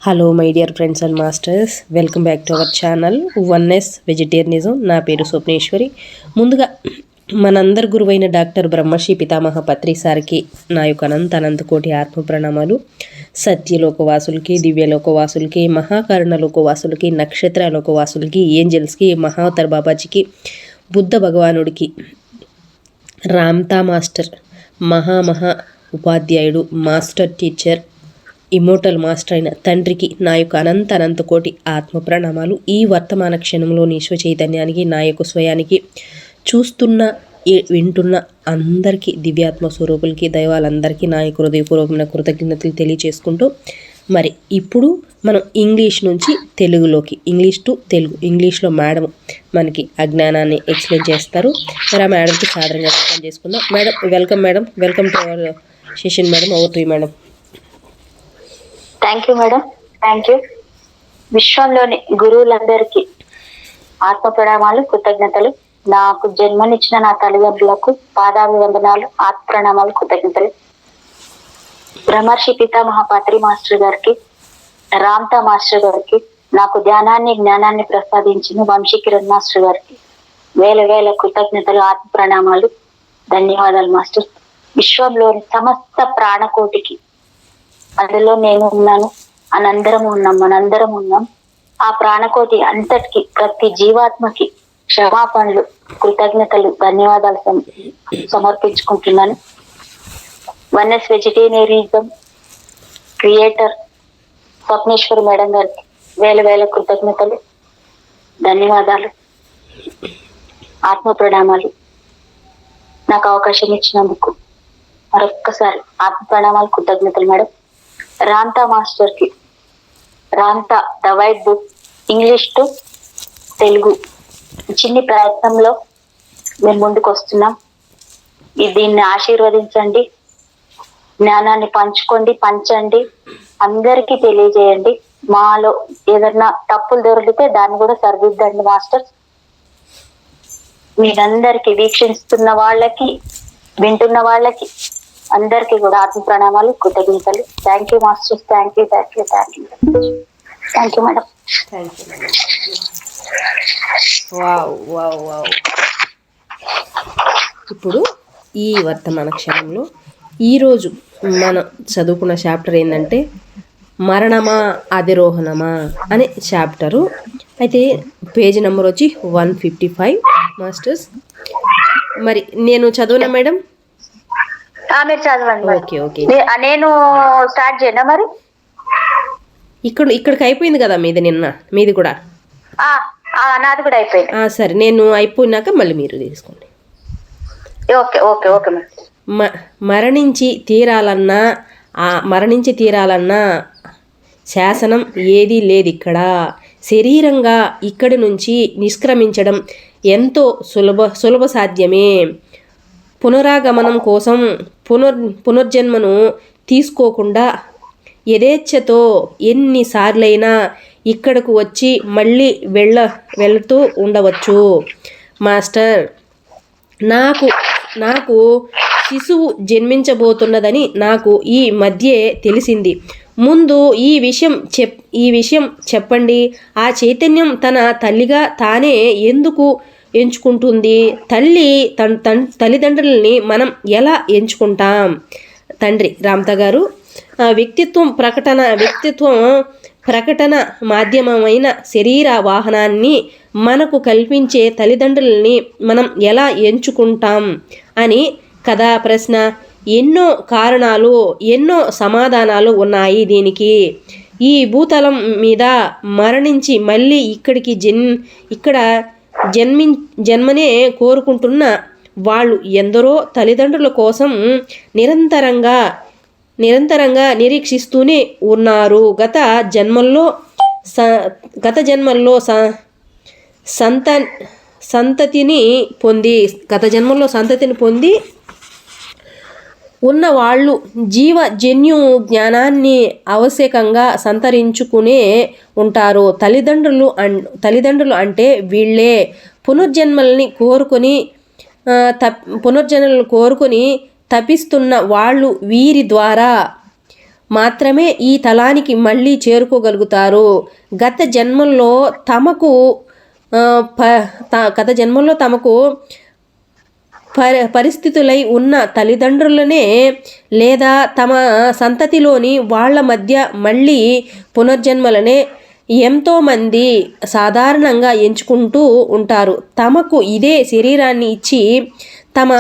Hello my dear friends and masters, welcome back to our channel oneness vegetarianism. నా పేరు స్వప్నేశ్వరి. ముందుగా మనందరి గురువైన డాక్టర్ బ్రహ్మశ్రీ పితామహ పత్రి సార్కి నా యొక్క అనంత కోటి ఆత్మ ప్రణామాలు. సత్యలోకవాసులకి, దివ్యలోకవాసులకి, మహాకరుణ లోకవాసులకి, నక్షత్ర లోకవాసులకి, ఏంజల్స్కి, మహావతార్ బాబాజీకి, బుద్ధ భగవానుడికి, రామ్తా మాస్టర్, మహా ఉపాధ్యాయుడు, మాస్టర్ టీచర్, ఇమోటల్ మాస్టర్ అయిన తండ్రికి నా యొక్క అనంత కోటి ఆత్మ ప్రణామాలు. ఈ వర్తమాన క్షణంలోని విశ్వ చైతన్యానికి, నా యొక్క స్వయానికి, చూస్తున్న వింటున్న అందరికీ, దివ్యాత్మ స్వరూపులకి, దైవాలందరికీ నా యొక్క హృదయపూర్వకమైన కృతజ్ఞతలు తెలియచేసుకుంటూ, మరి ఇప్పుడు మనం ఇంగ్లీష్ నుంచి తెలుగులోకి, ఇంగ్లీష్ టు తెలుగు, ఇంగ్లీష్లో మేడం మనకి అజ్ఞానాన్ని ఎక్స్ప్లెయిన్ చేస్తారు. మరి ఆ మేడంకి సాధారణంగా ఎక్స్ప్లెయిన్ చేసుకుందాం. Madam, welcome to our session. Madam, over to you madam. Thank you madam, thank you. విశ్వంలోని గురువులందరికీ ఆత్మ ప్రణామాలు, కృతజ్ఞతలు. నాకు జన్మనిచ్చిన నా తల్లిదండ్రులకు పాదాభివందనాలు, ఆత్మ ప్రణామాలు, కృతజ్ఞతలు. బ్రహ్మర్షి పితామహ పత్రి మాస్టర్ గారికి, రామ్తా మాస్టర్ గారికి, నాకు జ్ఞానాన్ని ప్రసాదించిన వంశీ కిరణ్ మాస్టర్ గారికి వేల కృతజ్ఞతలు, ఆత్మ ప్రణామాలు, ధన్యవాదాలు మాస్టర్. విశ్వంలోని సమస్త ప్రాణకోటికి, అందులో నేను ఉన్నాను, మనందరం ఉన్నాం. ఆ ప్రాణకోటి అంతటికి, ప్రతి జీవాత్మకి క్షమాపణలు, కృతజ్ఞతలు, ధన్యవాదాలు సమర్పించుకుంటున్నాను. Oneness vegetarianism creator Swapneshwari madam గారికి వేల కృతజ్ఞతలు, ధన్యవాదాలు, ఆత్మ ప్రణామాలు. నాకు అవకాశం ఇచ్చినందుకు మరొక్కసారి ఆత్మ ప్రణామాలు, కృతజ్ఞతలు మేడం. రామ్తా మాస్టర్ కి, Ramtha the white book English to Telugu చిన్ని ప్రయత్నంలో మేము ముందుకు వస్తున్నాం. దీన్ని ఆశీర్వదించండి, జ్ఞానాన్ని పంచండి, అందరికీ తెలియజేయండి. మాలో ఏదన్నా తప్పులు దొరికితే దాన్ని కూడా సరిదిద్దండి మాస్టర్స్. మీరందరికీ, వీక్షిస్తున్న వాళ్ళకి, వింటున్న వాళ్ళకి అందరికీ కూడా ఆత్మ ప్రణామాలు, కృతజ్ఞతలు. Thank you masters, thank you madam. Wow. ఇప్పుడు ఈ వర్తమాన క్షణంలో ఈరోజు మనం చదువుకున్న చాప్టర్ ఏంటంటే మరణమా అధిరోహణమా అనే చాప్టరు. అయితే పేజీ నెంబర్ వచ్చి 155 మాస్టర్స్. మరి నేను చదవనా మేడం? మీరు చదవండి. ఓకే. నేను స్టార్ట్ చేయనా? మరి ఇక్కడికి అయిపోయింది కదా మీది కూడా? నాది కూడా అయిపోయింది. సరే, నేను అయిపోయినాక మళ్ళీ మీరు తీసుకోండి. ఓకే. మరణించి తీరాలన్నా శాసనం ఏదీ లేదు ఇక్కడ. శరీరంగా ఇక్కడి నుంచి నిష్క్రమించడం ఎంతో సులభ సాధ్యమే. పునరాగమనం కోసం పునర్జన్మను తీసుకోకుండా యథేచ్ఛతో ఎన్నిసార్లైనా ఇక్కడకు వచ్చి మళ్ళీ వెళుతూ ఉండవచ్చు మాస్టర్. నాకు శిశువు జన్మించబోతున్నదని నాకు ఈ మధ్యే తెలిసింది. ముందు ఈ విషయం చెప్పండి. ఆ చైతన్యం తన తల్లిగా తానే ఎందుకు ఎంచుకుంటుంది? తల్లిదండ్రులని మనం ఎలా ఎంచుకుంటాం? తండ్రి రామ్తా గారు, వ్యక్తిత్వం ప్రకటన మాధ్యమమైన శరీర వాహనాన్ని మనకు కల్పించే తల్లిదండ్రులని మనం ఎలా ఎంచుకుంటాం అని కదా ప్రశ్న. ఎన్నో కారణాలు, ఎన్నో సమాధానాలు ఉన్నాయి దీనికి. ఈ భూతలం మీద మరణించి మళ్ళీ ఇక్కడ జన్మనే కోరుకుంటున్న వాళ్ళు ఎందరో తల్లిదండ్రుల కోసం నిరంతరంగా నిరీక్షిస్తూనే ఉన్నారు. గత జన్మల్లో సంతతిని పొంది ఉన్న వాళ్ళు జీవజన్యు జ్ఞానాన్ని ఆవశ్యకంగా సంతరించుకునే ఉంటారు. తల్లిదండ్రులు అంటే వీళ్ళే. పునర్జన్మల్ని కోరుకొని తపిస్తున్న వాళ్ళు వీరి ద్వారా మాత్రమే ఈ తలానికి మళ్ళీ చేరుకోగలుగుతారు. గత జన్మల్లో తమకు పరిస్థితులై ఉన్న తల్లిదండ్రులనే లేదా తమ సంతతిలోని వాళ్ళ మధ్య మళ్ళీ పునర్జన్మలనే ఎంతోమంది సాధారణంగా ఎంచుకుంటూ ఉంటారు. తమకు ఇదే శరీరాన్ని ఇచ్చి తమ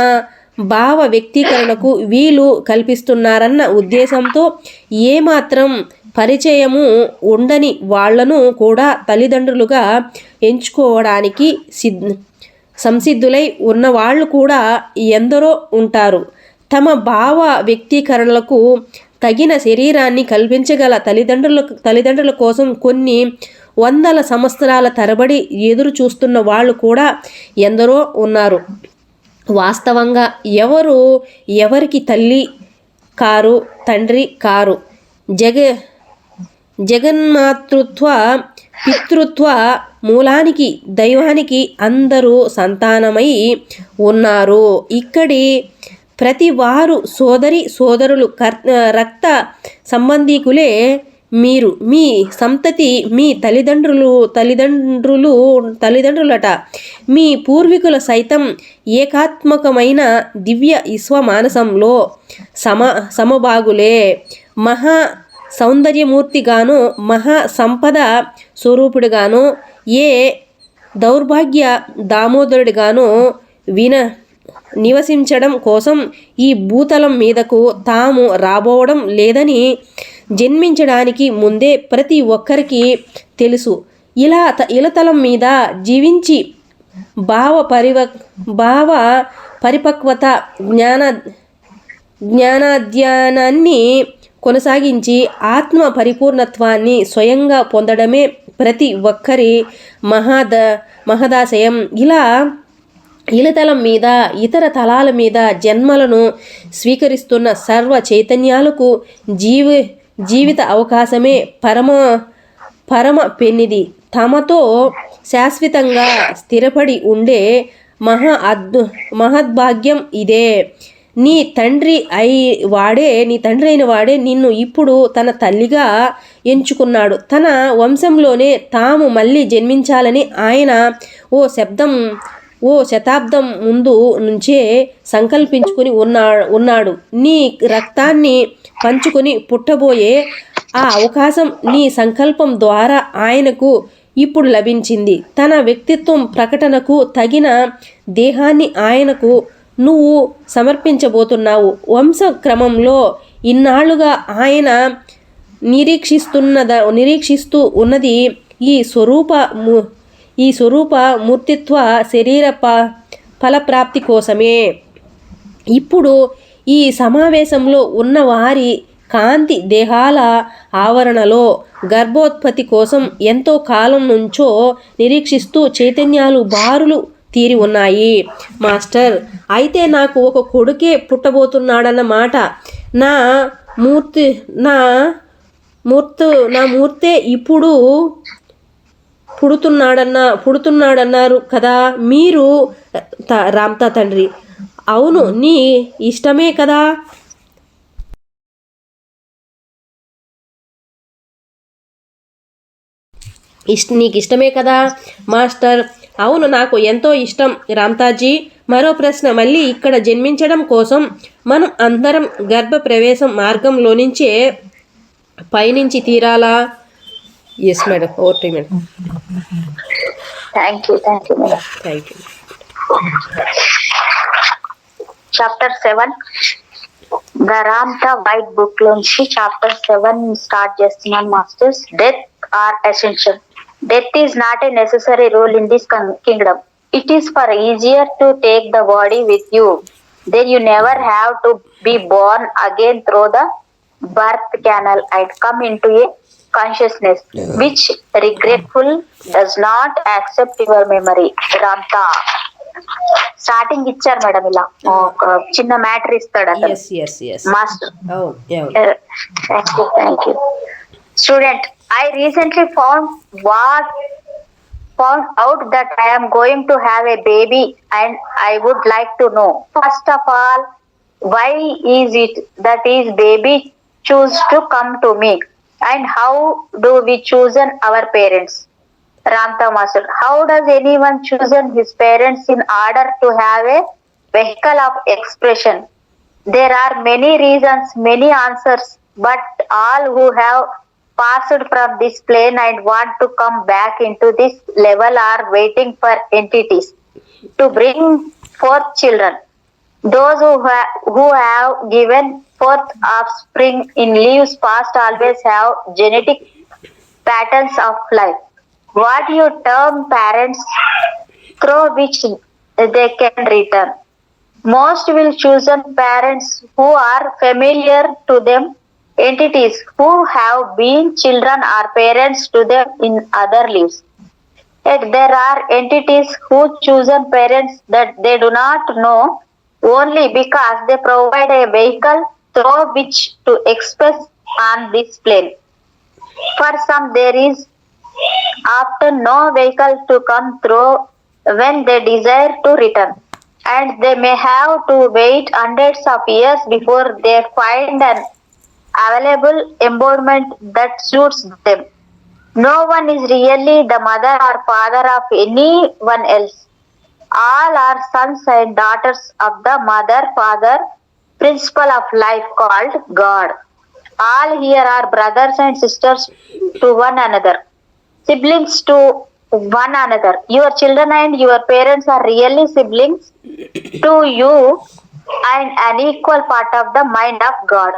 భావ వ్యక్తీకరణకు వీలు కల్పిస్తున్నారన్న ఉద్దేశంతో ఏమాత్రం పరిచయము ఉండని వాళ్లను కూడా తల్లిదండ్రులుగా ఎంచుకోవడానికి సంసిద్ధులై ఉన్నవాళ్ళు కూడా ఎందరో ఉంటారు. తమ భావ వ్యక్తీకరణలకు తగిన శరీరాన్ని కల్పించగల తల్లిదండ్రుల కోసం కొన్ని వందల సంవత్సరాల తరబడి ఎదురు చూస్తున్న వాళ్ళు కూడా ఎందరో ఉన్నారు. వాస్తవంగా ఎవరికి తల్లి కారు, తండ్రి కారు. జగన్మాతృత్వ పితృత్వ మూలానికి దైవానికి అందరూ సంతానమై ఉన్నారు. ఇక్కడి ప్రతి వారు సోదరులు రక్త సంబంధీకులే. మీరు మీ సంతతి మీ తల్లిదండ్రులట. మీ పూర్వీకుల సైతం ఏకాత్మకమైన దివ్య విశ్వమానసంలో సమభాగులే. మహా సౌందర్యమూర్తిగాను మహా సంపద స్వరూపుడిగాను ఏ దౌర్భాగ్య దామోదరుడిగాను నివసించడం కోసం ఈ భూతలం మీదకు తాము రాబోవడం లేదని జన్మించడానికి ముందే ప్రతి ఒక్కరికి తెలుసు. ఇలతలం మీద జీవించి భావ పరిపక్వత జ్ఞానాధ్యానాన్ని కొనసాగించి ఆత్మ పరిపూర్ణత్వాన్ని స్వయంగా పొందడమే ప్రతి ఒక్కరి మహదాశయం. ఇలతలం మీద ఇతర తలాల మీద జన్మలను స్వీకరిస్తున్న సర్వ చైతన్యాలకు జీవిత అవకాశమే పరమ పెన్నిది. తమతో శాశ్వతంగా స్థిరపడి ఉండే మహద్భాగ్యం ఇదే. నీ తండ్రి అయిన వాడే నిన్ను ఇప్పుడు తన తల్లిగా ఎంచుకున్నాడు. తన వంశంలోనే తాము మళ్ళీ జన్మించాలని ఆయన ఓ శతాబ్దం ముందు నుంచే సంకల్పించుకుని ఉన్నాడు. నీ రక్తాన్ని పంచుకొని పుట్టబోయే ఆ అవకాశం నీ సంకల్పం ద్వారా ఆయనకు ఇప్పుడు లభించింది. తన వ్యక్తిత్వం ప్రకటనకు తగిన దేహాన్ని ఆయనకు నువ్వు సమర్పించబోతున్నావు. వంశక్రమంలో ఇన్నాళ్లుగా ఆయన నిరీక్షిస్తూ ఉన్నది ఈ స్వరూప మూర్తిత్వ శరీర ఫలప్రాప్తి కోసమే. ఇప్పుడు ఈ సమావేశంలో ఉన్న వారి కాంతి దేహాల ఆవరణలో గర్భోత్పత్తి కోసం ఎంతో కాలం నుంచో నిరీక్షిస్తూ చైతన్యాలు బారులు తీరి ఉన్నాయి. మాస్టర్, అయితే నాకు ఒక కొడుకే పుట్టబోతున్నాడన్నమాట. నా మూర్తే ఇప్పుడు పుడుతున్నాడన్నారు కదా మీరు? రామ్తా తండ్రి: అవును, నీ ఇష్టమే కదా. నీకు ఇష్టమే కదా మాస్టర్? అవును, నాకు ఎంతో ఇష్టం రామ్తాజీ. మరో ప్రశ్న, మళ్ళీ ఇక్కడ జన్మించడం కోసం మనం అందరం గర్భ ప్రవేశం మార్గంలోనించే పయనించి తీరాలా? Yes madam. Over to madam. Thank you madam. Thank you. Chapter 7 the Ramtha white book లోంచి చాప్టర్ 7 స్టార్ట్ చేస్తున్నాను masters. Death are essential. Death is not a necessary rule in this kingdom. It is for easier to take the body with you. Then you never have to be born again through the birth canal and come into a consciousness which regretful does not accept your memory. Ramta starting ఇచ్చారు madam, ఇలా ఒక చిన్న matter ఇస్తాడు అతను. Master. Thank you student. I recently found out that I am going to have a baby and I would like to know, first of all, why is it that is baby choose to come to me? And how do we choose our parents? Ramta Master, how does anyone choose his parents in order to have a vehicle of expression? There are many reasons, many answers, but all who have passed from this plane and want to come back into this level are waiting for entities to bring forth children. Those who have given forth offspring in lives past always have genetic patterns of life. What you term parents through which they can return. Most will choose parents who are familiar to them, entities who have been children or parents to them in other lives. Yet there are entities who choose parents that they do not know only because they provide a vehicle through which to express on this plane. For some, there is often no vehicle to come through when they desire to return, and they may have to wait hundreds of years before they find an available embodiment that suits them. No one is really the mother or father of anyone else. All are sons and daughters of the mother father principle of life called God. All here are brothers and sisters to one another, siblings to one another. Your children and your parents are really siblings to you and an equal part of the mind of God.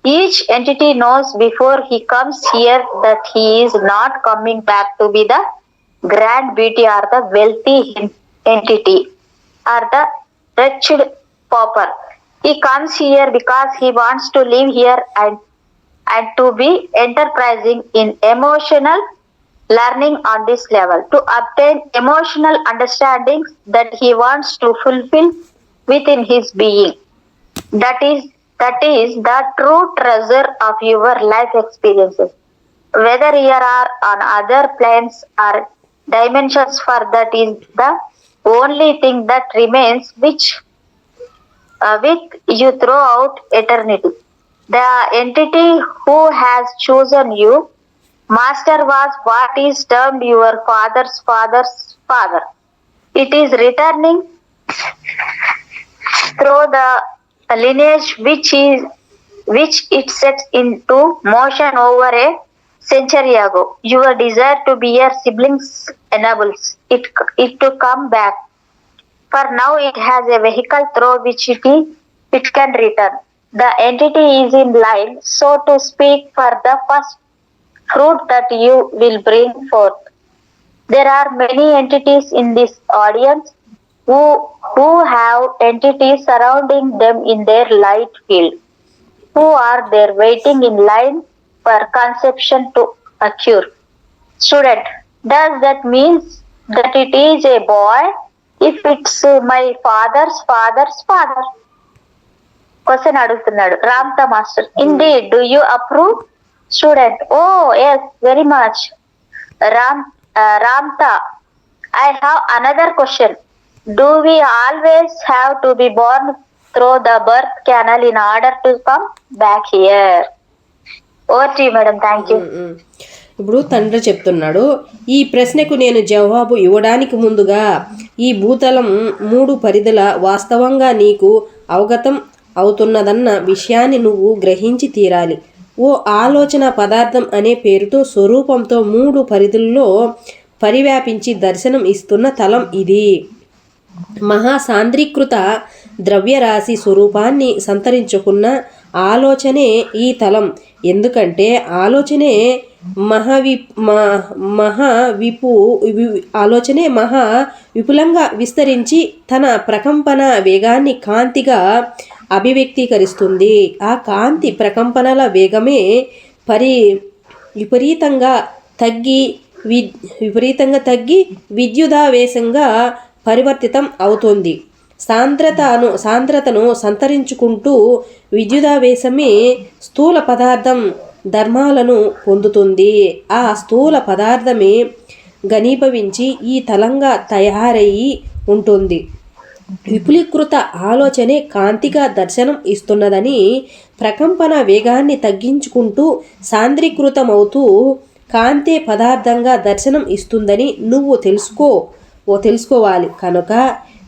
Each entity knows before he comes here that he is not coming back to be the grand beauty or the wealthy entity or the wretched pauper. He comes here because he wants to live here and to be enterprising in emotional learning on this level, to obtain emotional understandings that he wants to fulfill within his being. That is the true treasure of your life experiences. Whether you are on other planes or dimensions, for that is the only thing that remains with you throughout eternity. The entity who has chosen you, Master, was what is termed your father's father's father. It is returning through the lineage which it sets into motion over a century ago. Your desire to be your siblings enables it to come back. For now, it has a vehicle through which it can return. The entity is in line, so to speak, for the first fruit that you will bring forth. There are many entities in this audience who have entities surrounding them in their light field, who are there waiting in line for conception to occur. Student, does that mean that it is a boy if it's my father's father's father? Question అడుగుతున్నాడు Ramtha master. Indeed, do you approve? Student, oh yes, very much. Ramta, I have another question. Do we always have to be born through the birth canal in order to come back here? Over to you, madam. Thank you. ఇప్పుడు తండ్రి చెప్తున్నాడు, ఈ ప్రశ్నకు నేను జవాబు ఇవ్వడానికి ముందుగా ఈ భూతలం 3 పరిధుల వాస్తవంగా నీకు అవగతం అవుతున్నదన్న విషయాన్ని నువ్వు గ్రహించి తీరాలి. ఓ ఆలోచన పదార్థం అనే పేరుతో స్వరూపంతో 3 పరిధుల్లో పరివ్యాపించి దర్శనం ఇస్తున్న తలం ఇది. మహాసాంద్రీకృత ద్రవ్యరాశి స్వరూపాన్ని సంతరించుకున్న ఆలోచనే ఈ తలం. ఎందుకంటే ఆలోచనే మహా విపులంగా విస్తరించి తన ప్రకంపన వేగాన్ని కాంతిగా అభివ్యక్తీకరిస్తుంది. ఆ కాంతి ప్రకంపనల వేగమే విపరీతంగా తగ్గి విద్యుదావేశంగా పరివర్తితం అవుతుంది. సాంద్రతను సంతరించుకుంటూ విద్యుదావేశమే స్థూల పదార్థం ధర్మాలను పొందుతుంది. ఆ స్థూల పదార్థమే ఘనీభవించి ఈ తలంగా తయారయి ఉంటుంది. విపులీకృత ఆలోచనే కాంతిగా దర్శనం ఇస్తున్నదని, ప్రకంపన వేగాన్ని తగ్గించుకుంటూ సాంద్రీకృతమవుతూ కాంతే పదార్థంగా దర్శనం ఇస్తుందని నువ్వు తెలుసుకోవాలి. కనుక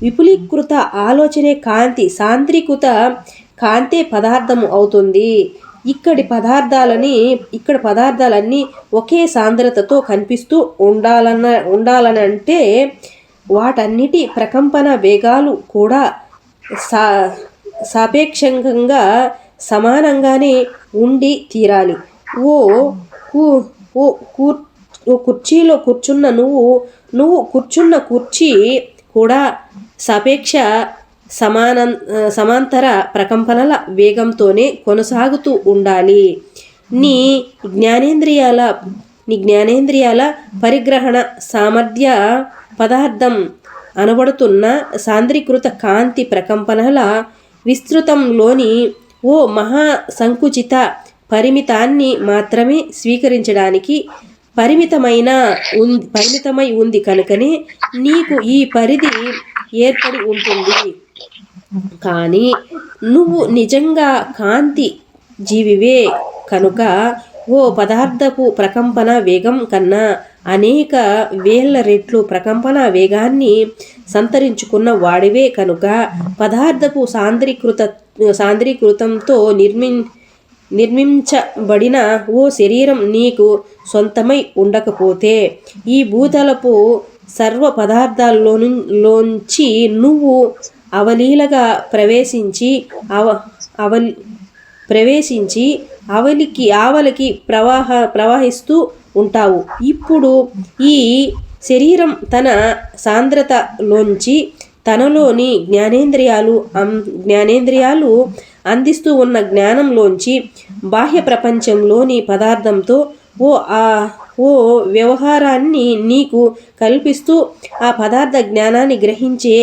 విపులీకృత ఆలోచనే కాంతి, సాంద్రీకృత కాంతే పదార్థము అవుతుంది. ఇక్కడ పదార్థాలన్నీ ఒకే సాంద్రతతో కనిపిస్తూ ఉండాలనంటే వాటన్నిటి ప్రకంపన వేగాలు కూడా సాపేక్షంగా సమానంగానే ఉండి తీరాలి. ఓ కుర్చీలో కూర్చున్న నువ్వు కూర్చున్న కుర్చీ కూడా సాపేక్ష సమాంతర ప్రకంపనల వేగంతోనే కొనసాగుతూ ఉండాలి. నీ జ్ఞానేంద్రియాల పరిగ్రహణ సామర్థ్య పదార్థం అనబడుతున్న సాంద్రీకృత కాంతి ప్రకంపనల విస్తృతంలోని ఓ మహా సంకుచిత పరిమితాన్ని మాత్రమే స్వీకరించడానికి పరిమితమై ఉంది. కనుకనే నీకు ఈ పరిధి ఏర్పడి ఉంటుంది. కానీ నువ్వు నిజంగా కాంతి జీవివే కనుక ఓ పదార్థపు ప్రకంపన వేగం కన్నా అనేక వేల రెట్లు ప్రకంపన వేగాన్ని సంతరించుకున్న వాడివే కనుక పదార్థపు సాంద్రీకృతంతో నిర్మించబడిన ఓ శరీరం నీకు సొంతమై ఉండకపోతే ఈ భూతలపు సర్వ పదార్థాల్లోంచి నువ్వు అవలీలగా ఆవలికి ప్రవహిస్తూ ఉంటావు. ఇప్పుడు ఈ శరీరం తన సాంద్రతలోంచి తనలోని జ్ఞానేంద్రియాలు అందిస్తూ ఉన్న జ్ఞానంలోంచి బాహ్య ప్రపంచంలోని పదార్థంతో ఓ వ్యవహారాన్ని నీకు కల్పిస్తూ ఆ పదార్థ జ్ఞానాన్ని గ్రహించే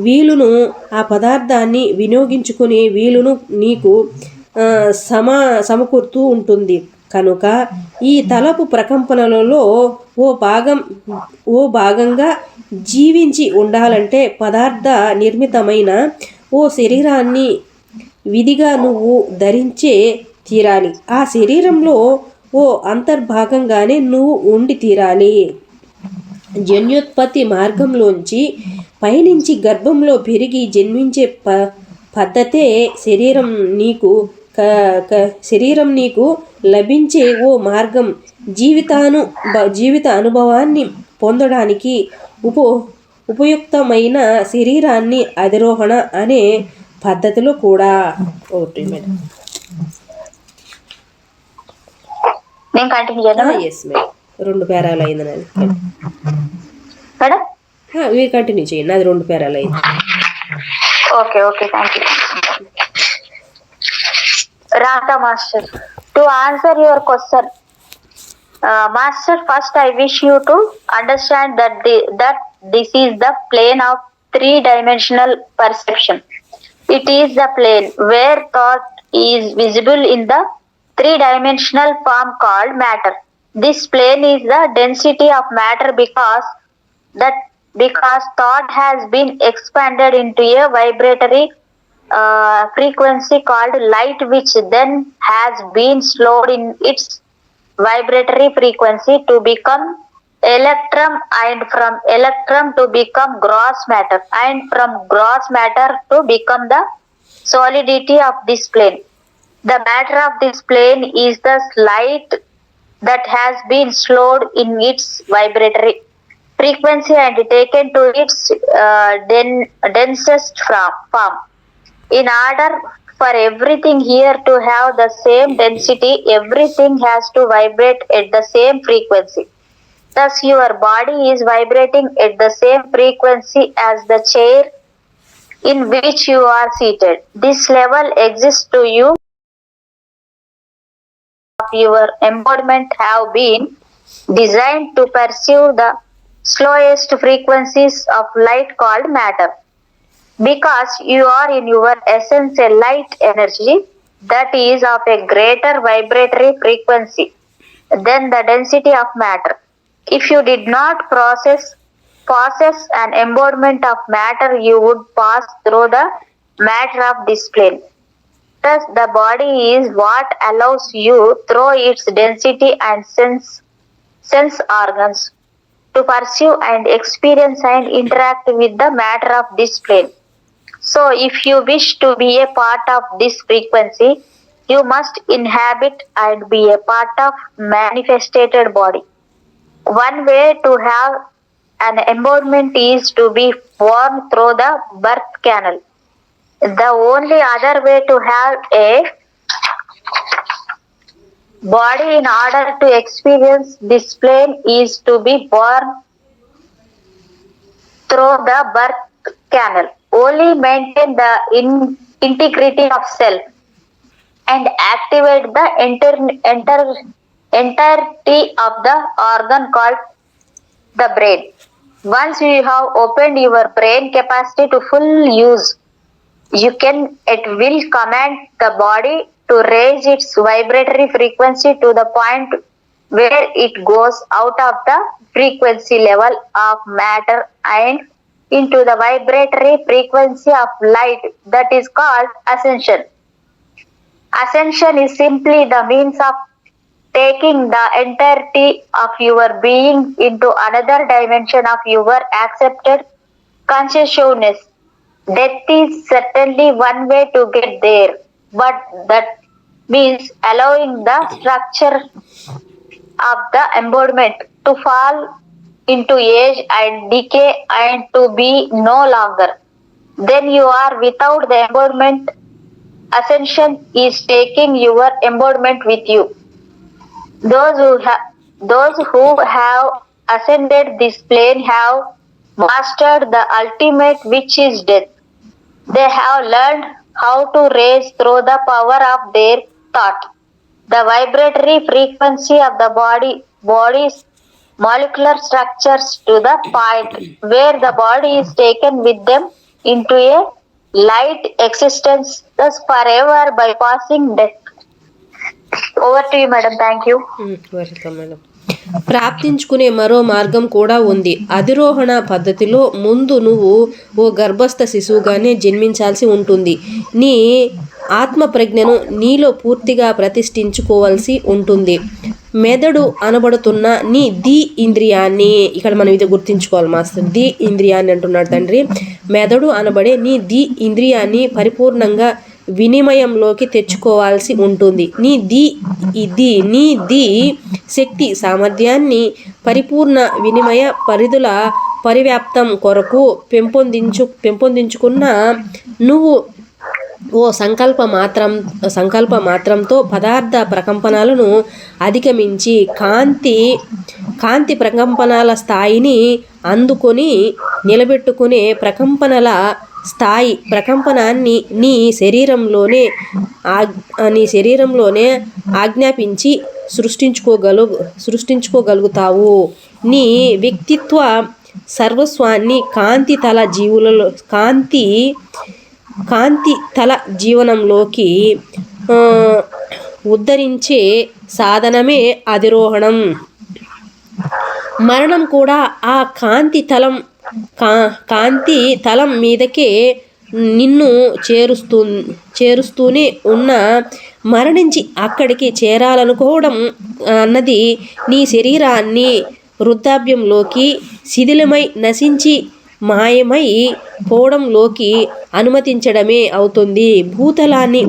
వీలును, ఆ పదార్థాన్ని వినియోగించుకునే వీలును నీకు సమకూరుతూ ఉంటుంది. కనుక ఈ తలపు ప్రకంపనలలో ఓ భాగంగా జీవించి ఉండాలంటే పదార్థ నిర్మితమైన ఓ శరీరాన్ని విధిగా నువ్వు ధరించే తీరాలి. ఆ శరీరంలో ఓ అంతర్భాగంగానే నువ్వు ఉండి తీరాలి. జన్యోత్పత్తి మార్గంలోంచి పయనించి గర్భంలో పెరిగి జన్మించే పద్ధతే శరీరం నీకు లభించే ఓ మార్గం. జీవిత అనుభవాన్ని పొందడానికి ఉపయుక్తమైన శరీరాన్ని అధిరోహణ అనే పద్ధతిలో కూడా నేను కంటిన్యూ చేద్దాం. ఎస్ మేడం, 2 పేరాలు అయింది నాది. మేడం మీరు కంటిన్యూ చేయండి, నాది 2 పేరాలు అయింది. Okay thank you. Rata Master, to answer your question, Master, first I wish you to understand that this is the plane of 3-dimensional perception. It is the plane where thought is visible in the 3-dimensional form called matter. This plane is the density of matter because thought has been expanded into a vibratory frequency called light, which then has been slowed in its vibratory frequency to become electrum, and from electrum to become gross matter, and from gross matter to become the solidity of this plane. The matter of this plane is the light that has been slowed in its vibratory frequency and taken to its densest form. In order for everything here to have the same density, everything has to vibrate at the same frequency. Thus, your body is vibrating at the same frequency as the chair in which you are seated. This level exists to you. Your embodiment have been designed to perceive the slowest frequencies of light called matter. Because you are in your essence a light energy that is of a greater vibratory frequency than the density of matter. If you did not possess possess an embodiment of matter, you would pass through the matter of this plane. Thus, the body is what allows you, through its density and sense organs, to perceive and experience and interact with the matter of this plane. So, if you wish to be a part of this frequency, you must inhabit and be a part of manifested body. One way to have an embodiment is to be born through the birth canal. The only other way to have a body in order to experience this plane is to be born through the birth canal. Only maintain the integrity of self and activate the entirety of the organ called the brain. Once you have opened your brain capacity to full use, you can at will command the body to raise its vibratory frequency to the point where it goes out of the frequency level of matter and into the vibratory frequency of light, that is called ascension. Ascension is simply the means of taking the entirety of your being into another dimension of your accepted consciousness. Death is certainly one way to get there, but that means allowing the structure of the embodiment to fall into age and decay and to be no longer. Then you are without the embodiment. Ascension is taking your embodiment with you. Those who have ascended this plane have mastered the ultimate, which is death. They have learned how to raise through the power of their thought the vibratory frequency of the body's molecular structures to the point where the body is taken with them into a light existence, thus forever bypassing death. Over to you, madam. Thank you. Welcome madam. ప్రాప్తించుకునే మరో మార్గం కూడా ఉంది. అధిరోహణ పద్ధతిలో ముందు నువ్వు ఓ గర్భస్థ శిశువుగానే జన్మించాల్సి ఉంటుంది. నీ ఆత్మ ప్రజ్ఞను నీలో పూర్తిగా ప్రతిష్ఠించుకోవాల్సి ఉంటుంది. మెదడు అనబడుతున్న నీ ది ఇంద్రియాన్ని, ఇక్కడ మనం ఇది గుర్తించుకోవాలి మాస్టర్, ది ఇంద్రియాన్ని అంటున్నాడు తండ్రి. మెదడు అనబడే నీ ది ఇంద్రియాన్ని పరిపూర్ణంగా వినిమయంలోకి తెచ్చుకోవాల్సి ఉంటుంది. నీ ది శక్తి సామర్థ్యాన్ని పరిపూర్ణ వినిమయ పరిధుల పరివ్యాప్తం కొరకు పెంపొందించుకున్న నువ్వు ఓ సంకల్ప మాత్రంతో పదార్థ ప్రకంపనాలను అధిగమించి కాంతి ప్రకంపనాల స్థాయిని అందుకొని నిలబెట్టుకునే ప్రకంపనాన్ని నీ శరీరంలోనే ఆజ్ఞాపించి సృష్టించుకోగలుగుతావు. నీ వ్యక్తిత్వ సర్వస్వాన్ని కాంతి తల జీవనంలోకి ఉద్ధరించే సాధనమే అధిరోహణం. మరణం కూడా ఆ కాంతి తలం మీదకే నిన్ను చేరుస్తూనే ఉన్న మరణించి అక్కడికి చేరాలనుకోవడం అన్నది నీ శరీరాన్ని వృద్ధాప్యంలోకి శిథిలమై నశించి మాయమై పోవడంలోకి అనుమతించడమే అవుతుంది. భూతలాన్ని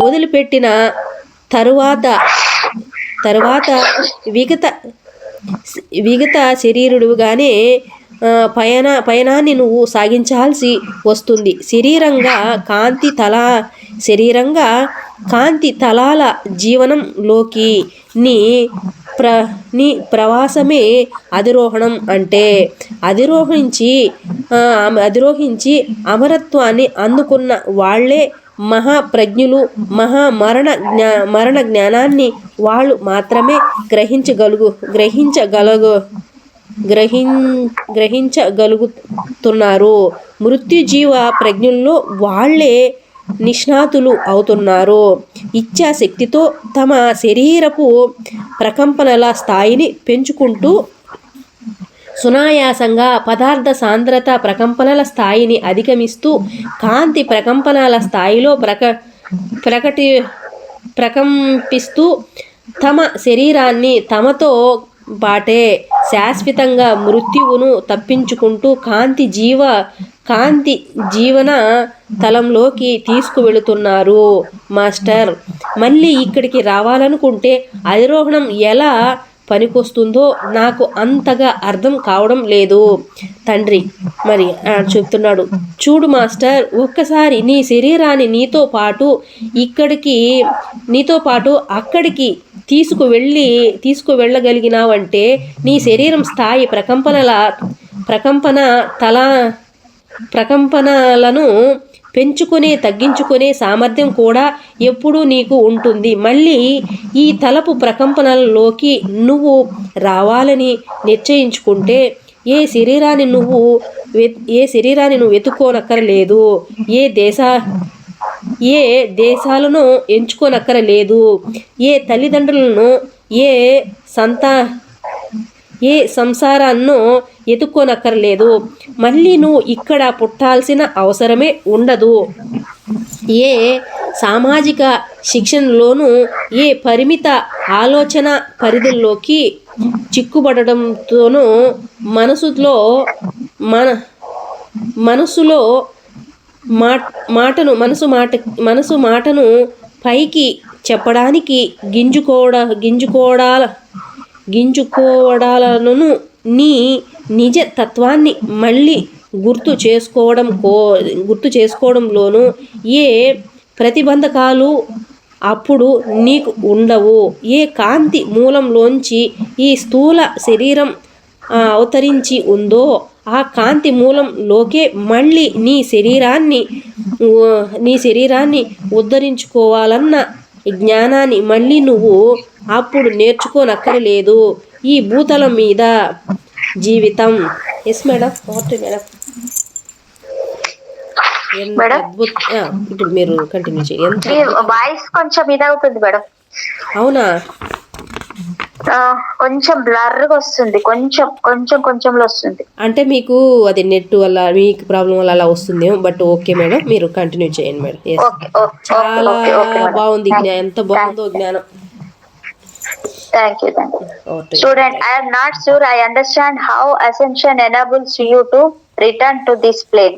వదిలిపెట్టిన తరువాత విగత శరీరుడుగానే పయనాన్ని నువ్వు సాగించాల్సి వస్తుంది. శరీరంగా కాంతి తలాల జీవనంలోకి నీ ప్రవాసమే అధిరోహణం అంటే. అధిరోహించి అమరత్వాన్ని అందుకున్న వాళ్లే మహాప్రజ్ఞులు. మరణ జ్ఞానాన్ని వాళ్ళు మాత్రమే గ్రహించగలుగుతున్నారు. మృత్యుజీవ ప్రజ్ఞుల్లో వాళ్లే నిష్ణాతులు అవుతున్నారు. ఇచ్ఛాశక్తితో తమ శరీరపు ప్రకంపనల స్థాయిని పెంచుకుంటూ సునాయాసంగా పదార్థ సాంద్రత ప్రకంపనల స్థాయిని అధిగమిస్తూ కాంతి ప్రకంపనాల స్థాయిలో ప్రకంపిస్తూ తమ శరీరాన్ని తమతో పాటే శాశ్వతంగా మృత్యువును తప్పించుకుంటూ కాంతి జీవన తలంలోకి తీసుకువెళుతున్నారు మాస్టర్. మళ్ళీ ఇక్కడికి రావాలనుకుంటే అధిరోహణం ఎలా పనికొస్తుందో నాకు అంతగా అర్థం కావడం లేదు తండ్రి. మరి చెప్తున్నాడు, చూడు మాస్టర్, ఒక్కసారి నీ శరీరాన్ని నీతో పాటు అక్కడికి తీసుకువెళ్ళగలిగినావంటే నీ శరీరం స్థాయి ప్రకంపనలను పెంచుకునే తగ్గించుకునే సామర్థ్యం కూడా ఎప్పుడూ నీకు ఉంటుంది. మళ్ళీ ఈ తలపు ప్రకంపనలలోకి నువ్వు రావాలని నిశ్చయించుకుంటే ఏ శరీరాన్ని నువ్వు వెతుక్కోనక్కరలేదు, ఏ దేశాలను ఎంచుకోనక్కరలేదు, ఏ తల్లిదండ్రులను ఏ సంసారాన్నో ఎత్తుక్కోనక్కర్లేదు. మళ్ళీ నువ్వు ఇక్కడ పుట్టాల్సిన అవసరమే ఉండదు. ఏ సామాజిక శిక్షణలోనూ ఏ పరిమిత ఆలోచన పరిధుల్లోకి చిక్కుబడడంతోనూ మనసు మాటను పైకి చెప్పడానికి గింజుకోవడాలను నీ నిజ తత్వాన్ని మళ్ళీ గుర్తు చేసుకోవడంలోనూ ఏ ప్రతిబంధకాలు అప్పుడు నీకు ఉండవు. ఏ కాంతి మూలంలోంచి ఈ స్థూల శరీరం అవతరించి ఉందో ఆ కాంతి మూలంలోకే మళ్ళీ నీ శరీరాన్ని ఉద్ధరించుకోవాలన్న జ్ఞానాన్ని మళ్ళీ నువ్వు అప్పుడు నేర్చుకోనక్కరలేదు. ఈ భూతలం మీద జీవితం. Yes madam, okay madam. ఇప్పుడు మీరు కంటిన్యూ చేయండి. వాయిస్ కొంచెం ఇదవుతుంది మేడం. అవునా, కొంచెం బ్లర్గా వస్తుంది, కొంచెంలో వస్తుంది. అంటే మీకు అది నెట్ వల్ల మీకు ప్రాబ్లం వల్ల అలా వస్తుంది. బట్ ఓకే మేడం, మీరు కంటిన్యూ చేయండి మేడం. చాలా బాగుంది, ఎంత బాగుందో జ్ఞానం. Thank you. Student, I am not sure I understand how ascension enables you to return to this plane.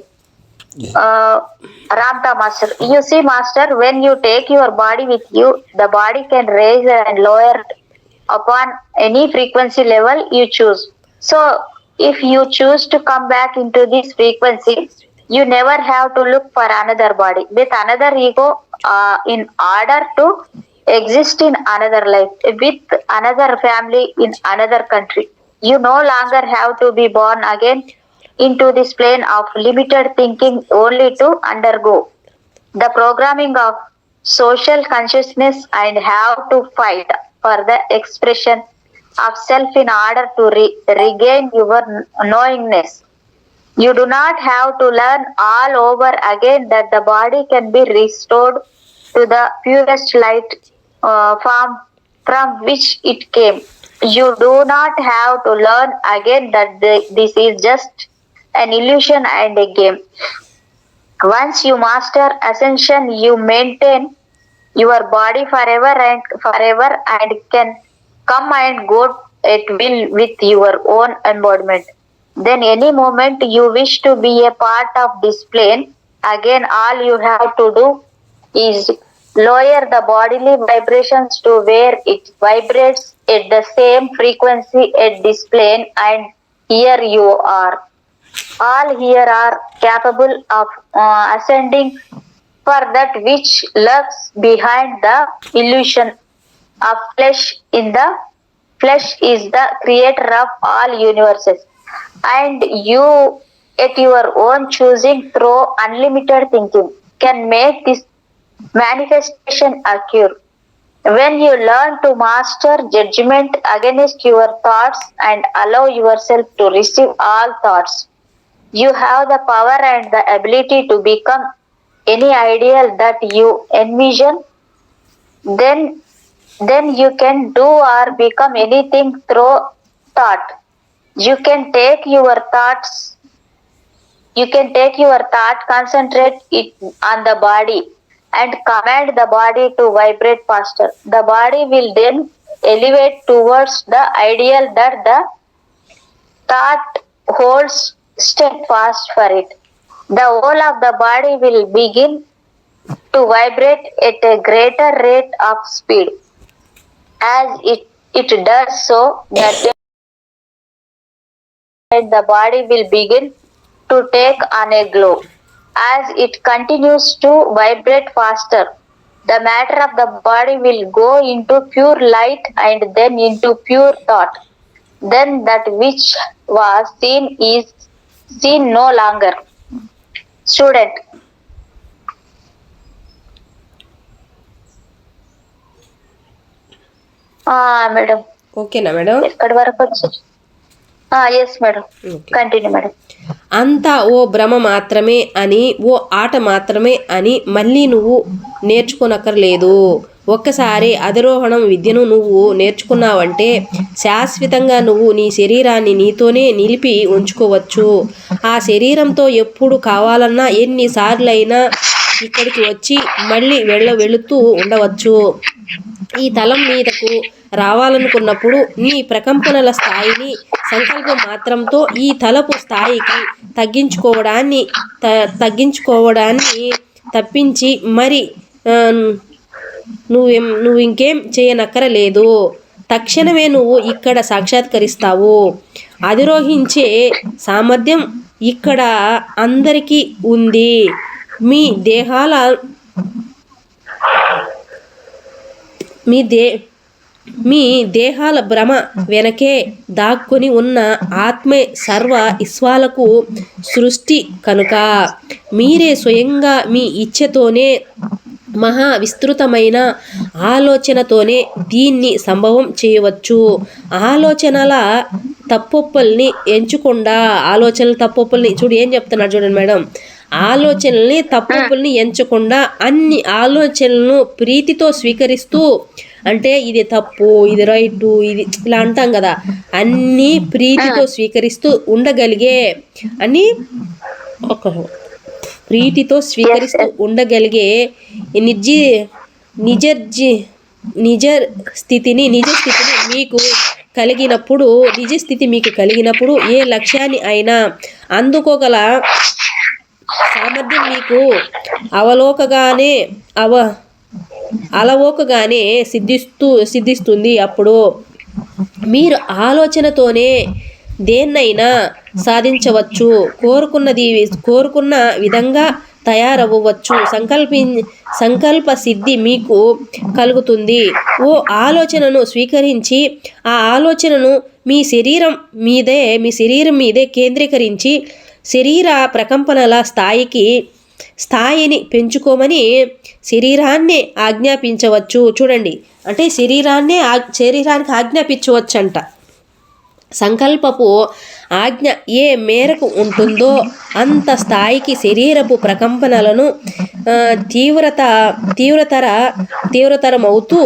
Ramta Master, you see Master, when you take your body with you, the body can raise and lower upon any frequency level you choose. So if you choose to come back into this frequency, you never have to look for another body with another ego in order to exist in another life with another family in another country. You no longer have to be born again into this plane of limited thinking only to undergo the programming of social consciousness and have to fight for the expression of self in order to regain your knowingness. You do not have to learn all over again that the body can be restored to the purest light form from which it came. You do not have to learn again that this is just an illusion and a game. Once you master ascension, you maintain your body forever and can come and go at will with your own embodiment. Then any moment you wish to be a part of this plane, again all you have to do is lower the bodily vibrations to where it vibrates at the same frequency at this plane, and here you are. All here are capable of ascending for that which lurks behind the illusion of flesh. In the flesh is the creator of all universes, and you at your own choosing through unlimited thinking can make this manifestation occur. When you learn to master judgment against your thoughts and allow yourself to receive all thoughts, you have the power and the ability to become any ideal that you envision. Then you can do or become anything through thought. You can take your thoughts. You can take your thought, concentrate it on the body, and command the body to vibrate faster. The body will then elevate towards the ideal that the thought holds steadfast for it. The whole of the body will begin to vibrate at a greater rate of speed. As it does so, the body will begin to take on a glow. As it continues to vibrate faster, the matter of the body will go into pure light and then into pure thought. Then that which was seen is seen no longer. Student. Madam ఓకేనా madam? ఎక్కడి వరకు వచ్చి? Yes madam, continue madam. అంతా ఓ భ్రమ మాత్రమే అని, ఓ ఆట మాత్రమే అని మళ్ళీ నువ్వు నేర్చుకోనక్కర్లేదు. ఒక్కసారి అధిరోహణం విద్యను నువ్వు నేర్చుకున్నావంటే శాశ్వతంగా నువ్వు నీ శరీరాన్ని నీతోనే నిలిపి ఉంచుకోవచ్చు. ఆ శరీరంతో ఎప్పుడు కావాలన్నా ఎన్నిసార్లైనా ఇక్కడికి వచ్చి మళ్ళీ వెళుతూ ఉండవచ్చు. ఈ తలం మీదకు రావాలనుకున్నప్పుడు నీ ప్రకంపనల స్థాయిని సంకల్పం మాత్రంతో ఈ తలపు స్థాయికి తగ్గించుకోవడాన్ని తప్పించి మరి నువ్వు ఇంకేం చేయనక్కరలేదు. తక్షణమే నువ్వు ఇక్కడ సాక్షాత్కరిస్తావు. అధిరోహించే సామర్థ్యం ఇక్కడ అందరికీ ఉంది. మీ దేహాల భ్రమ వెనకే దాక్కుని ఉన్న ఆత్మే సర్వ విశ్వాలకు సృష్టి కనుక మీరే స్వయంగా మీ ఇచ్ఛతోనే మహా విస్తృతమైన ఆలోచనతోనే దీన్ని సంభవం చేయవచ్చు. ఆలోచనల తప్పొప్పుల్ని చూడు ఏం చెప్తున్నాడు చూడండి మేడం. ఆలోచనల్ని తప్పొప్పుల్ని ఎంచకుండా అన్ని ఆలోచనలను ప్రీతితో స్వీకరిస్తూ, అంటే ఇది తప్పు, ఇది రైటు, ఇది ఇలా అంటాం కదా, అన్నీ ప్రీతితో స్వీకరిస్తూ ఉండగలిగే ప్రీతితో స్వీకరిస్తూ ఉండగలిగే నిజ స్థితిని మీకు కలిగినప్పుడు, నిజస్థితి మీకు కలిగినప్పుడు ఏ లక్ష్యాన్ని అయినా అందుకోగల సామర్థ్యం మీకు అలవోకగానే సిద్ధిస్తుంది. అప్పుడు మీరు ఆలోచనతోనే దేన్నైనా సాధించవచ్చు, కోరుకున్న విధంగా తయారవ్వవచ్చు. సంకల్ప సిద్ధి మీకు కలుగుతుంది. ఓ ఆలోచనను స్వీకరించి ఆ ఆలోచనను మీ శరీరం మీదే కేంద్రీకరించి శరీర ప్రకంపనల స్థాయిని పెంచుకోమని శరీరాన్ని ఆజ్ఞాపించవచ్చు. చూడండి, అంటే శరీరానికి ఆజ్ఞాపించవచ్చంట. సంకల్పపు ఆజ్ఞ ఏ మేరకు ఉంటుందో అంత స్థాయికి శరీరపు ప్రకంపనలను తీవ్రతరమవుతూ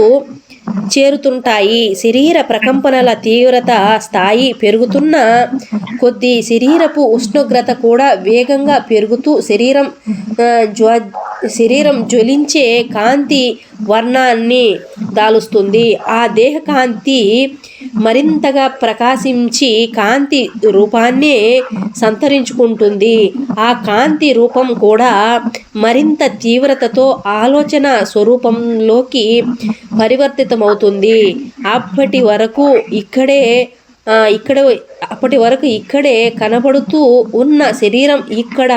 చేరుతుంటాయి. శరీర ప్రకంపనల తీవ్రత స్థాయి పెరుగుతున్న కొద్దీ శరీరపు ఉష్ణోగ్రత కూడా వేగంగా పెరుగుతూ శరీరం జ్వలించే కాంతి వర్ణాన్ని దాలుస్తుంది. ఆ దేహ కాంతి మరింతగా ప్రకాశించి కాంతి రూపాన్ని సంతరించుకుంటుంది. ఆ కాంతి రూపం కూడా మరింత తీవ్రతతో ఆలోచన స్వరూపంలోకి పరివర్తితమవుతుంది. అప్పటి వరకు ఇక్కడే కనబడుతూ ఉన్న శరీరం ఇక్కడ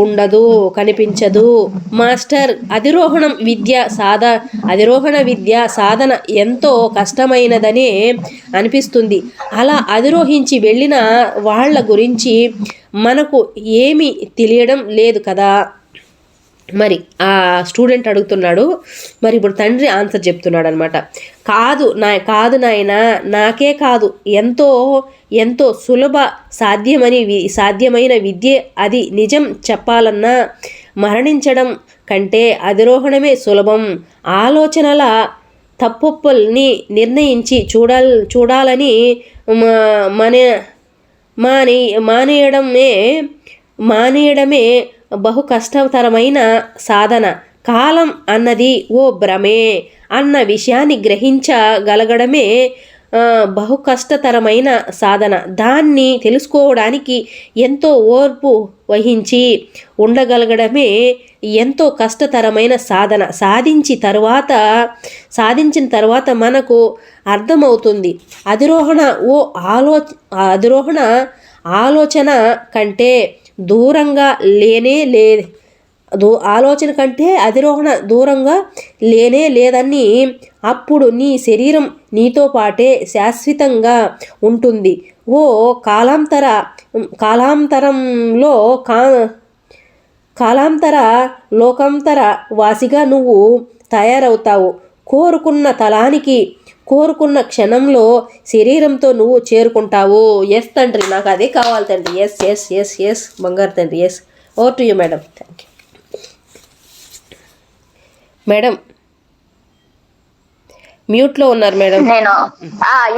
ఉండదు, కనిపించదు. మాస్టర్, అధిరోహణ విద్య సాధన ఎంతో కష్టమైనదనే అనిపిస్తుంది. అలా అధిరోహించి వెళ్ళిన వాళ్ళ గురించి మనకు ఏమీ తెలియడం లేదు కదా. మరి ఆ స్టూడెంట్ అడుగుతున్నాడు. మరి ఇప్పుడు తండ్రి ఆన్సర్ చెప్తున్నాడు అనమాట. కాదు నాయన, నాకే కాదు, ఎంతో సాధ్యమైన విద్య అది. నిజం చెప్పాలన్నా మరణించడం కంటే అధిరోహణమే సులభం. ఆలోచనల తప్పొప్పుల్ని నిర్ణయించి చూడాలని మానేయడమే బహు కష్టతరమైన సాధన. కాలం అన్నది ఓ భ్రమే అన్న విషయాన్ని గ్రహించగలగడమే బహు కష్టతరమైన సాధన. దాన్ని తెలుసుకోవడానికి ఎంతో ఓర్పు వహించి ఉండగలగడమే ఎంతో కష్టతరమైన సాధన. సాధించిన తర్వాత మనకు అర్థమవుతుంది. అధిరోహణ ఆలోచన కంటే దూరంగా అధిరోహణ దూరంగా లేనే లేదని. అప్పుడు నీ శరీరం నీతో పాటే శాశ్వతంగా ఉంటుంది. ఓ లోకాంతర వాసిగా నువ్వు తయారవుతావు. కోరుకున్న తలానికి కోరుకున్న క్షణంలో శరీరంతో నువ్వు చేరుకుంటావు. ఎస్ తండ్రి, నాకు అదే కావాలి తండ్రి. ఎస్ ఎస్ ఎస్ ఎస్ బంగారు తండ్రి. Yes, over to you madam. Thank you madam. మ్యూట్లో ఉన్నారు మేడం. నేను